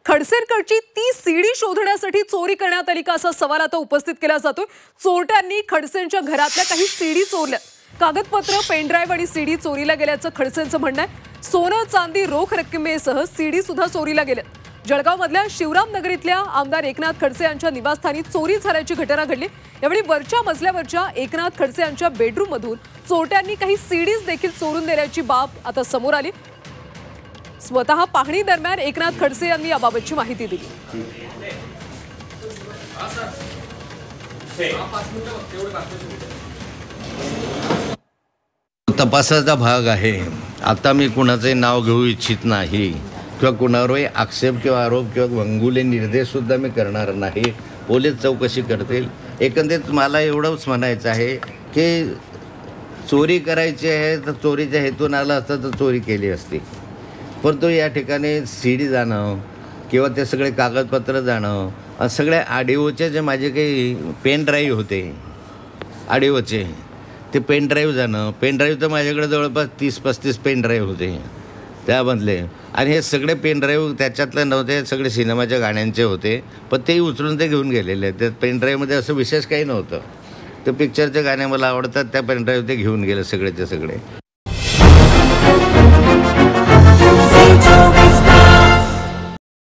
खडसेंकडची ती सीडी शोधण्यासाठी चोरी करण्यात आली का असा सवाल आता उपस्थित केला जातोय। चोरट्यांनी खडसेंच्या घरातल्या काही सीडी चोरल्या। कागदपत्र, पेनड्राईव्ह आणि सीडी चोरीला गेल्याचं खडसेंचं म्हणणं आहे। सोनं, चांदी, रोख रक्कमेसह सीडी सुद्धा चोरीला गेल्या। जळगावमधल्या शिवरामनगरीतल्या आमदार एकनाथ खडसे यांच्या निवासस्थानी चोरी झाल्याची घटना घडली। यावेळी वरच्या मजल्यावरच्या एकनाथ खडसे यांच्या बेडरूममधून चोरट्यांनी काही सीडीज देखील चोरून नेल्याची बाब आता समोर आली। स्वतः पाहणी दरम्यान एकनाथ खडसे यांनी याबाबतची माहिती दिली। तपासाचा भाग आहे। आता मी कुणाचे नाव घेऊ इच्छित नाही किंवा कुणावरही आक्षेप किंवा आरोप किंवा वंगुले निर्देश सुद्धा मी करणार नाही। पोलीस चौकशी करतील। एकंदरीत मला एवढंच म्हणायचं आहे की चोरी करायची आहे तर चोरीच्या हेतून आला असता तर चोरी केली असती, परंतु या ठिकाणी सीडी जाणं किंवा ते सगळे कागदपत्र जाणं, सगळ्या ऑडिओचे जे माझे काही पेन ड्राईव्ह होते ऑडिओचे, ते पेन ड्राईव्ह जाणं, पेन ड्राईव्ह तर माझ्याकडे जवळपास 30-35 पेन ड्राईव्ह होते त्यामधले, आणि हे सगळे पेन ड्राईव्ह त्याच्यातले नव्हते, सगळे सिनेमाच्या गाण्यांचे होते, पण तेही उचलून ते घेऊन गेलेले। त्या पेन ड्राईव्हमध्ये असं विशेष काही नव्हतं। ते पिक्चरचे गाणे मला आवडतात, त्या पेन ड्राईव्ह ते घेऊन गेले सगळेचे सगळे।